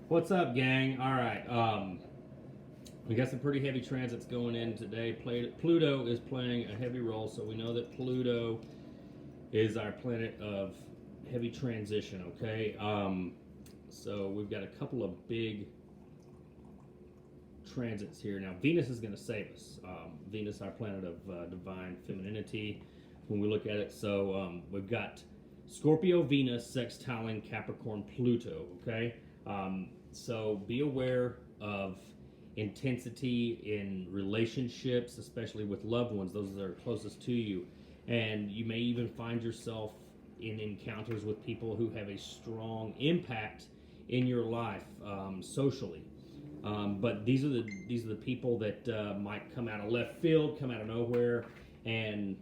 What's up, gang? All right, we got some pretty heavy transits going in today. Pluto is playing a heavy role, so we know that Pluto is our planet of heavy transition. Okay, so we've got a couple of big transits here. Now, Venus is going to save us. Venus, our planet of divine femininity, when we look at it. So we've got Scorpio, Venus, sextiling Capricorn, Pluto. Okay, so be aware of intensity in relationships, especially with loved ones, those that are closest to you. And you may even find yourself in encounters with people who have a strong impact in your life socially. But these are the people that might come out of left field, come out of nowhere, and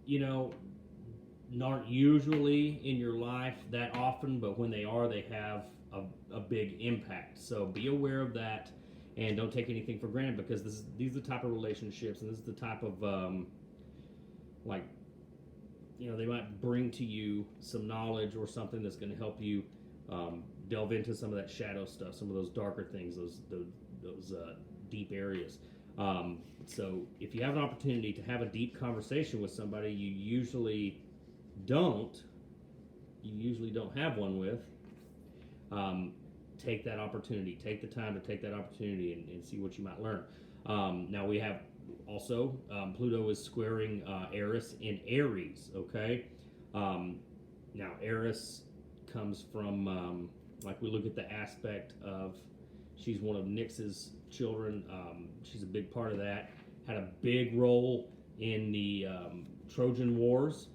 you know aren't usually in your life that often. But when they are, they have a big impact. So be aware of that, and don't take anything for granted, because these are the type of relationships, and this is the type of like they might bring to you some knowledge or something that's going to help you delve into some of that shadow stuff, some of those darker things, those deep areas. So if you have an opportunity to have a deep conversation with somebody you usually don't have one with, take that opportunity. Take the time to take that opportunity and see what you might learn. Now we have also Pluto is squaring Eris in Aries. Okay, now Eris comes from like we look at the aspect of she's one of Nyx's children. She's a big part of that. Had a big role in the Trojan Wars.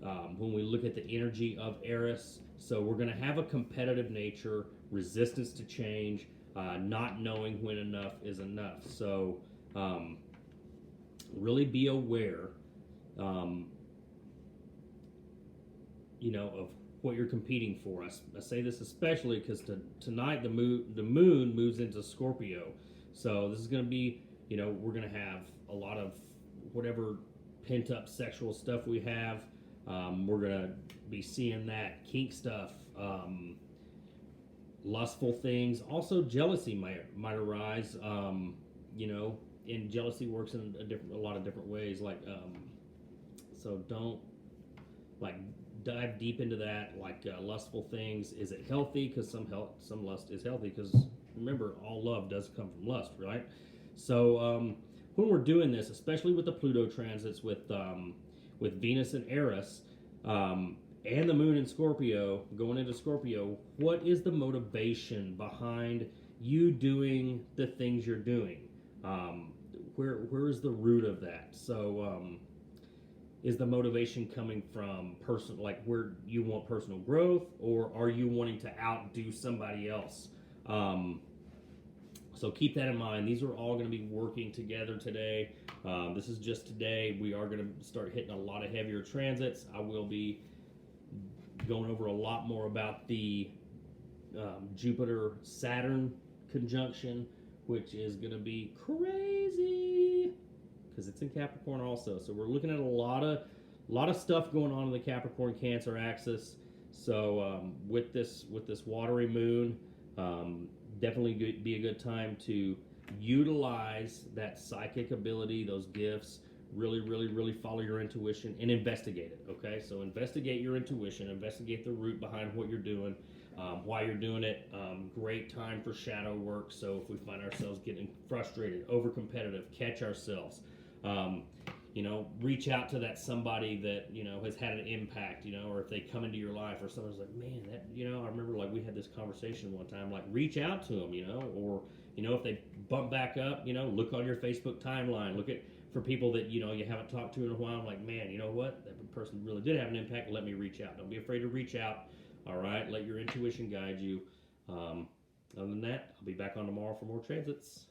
When we look at the energy of Eris, so we're going to have a competitive nature, resistance to change, not knowing when enough is enough. So really be aware, of what you're competing for. I say this especially because tonight the moon moves into Scorpio, so this is going to be, we're going to have a lot of whatever pent up sexual stuff we have. We're going to be seeing that kink stuff, lustful things. Also, jealousy might arise, and jealousy works in a lot of different ways. So don't dive deep into that. Lustful things. Is it healthy? Because some lust is healthy. Because remember, all love does come from lust, right? So when we're doing this, especially with the Pluto transits, with Venus and Eris, and the moon in Scorpio, going into Scorpio, what is the motivation behind you doing the things you're doing? Where is the root of that? So is the motivation coming from where you want personal growth, or are you wanting to outdo somebody else? So keep that in mind. These are all going to be working together today. This is just today. We are going to start hitting a lot of heavier transits. I will be going over a lot more about the Jupiter-Saturn conjunction, which is going to be crazy because it's in Capricorn also. So we're looking at a lot of stuff going on in the Capricorn Cancer axis. So with this watery moon, definitely be a good time to utilize that psychic ability, those gifts. Really, really, really follow your intuition and investigate it. Okay, so investigate your intuition, investigate the root behind what you're doing, why you're doing it. Great time for shadow work. So if we find ourselves getting frustrated, over competitive, catch ourselves. Reach out to that somebody that has had an impact. Or if they come into your life, or someone's like, man, that I remember we had this conversation one time. Reach out to them, or if they bump back up, look on your Facebook timeline, for people that you haven't talked to in a while. I'm like, man, you know what? That person really did have an impact. Let me reach out. Don't be afraid to reach out. All right, let your intuition guide you. Other than that, I'll be back on tomorrow for more transits.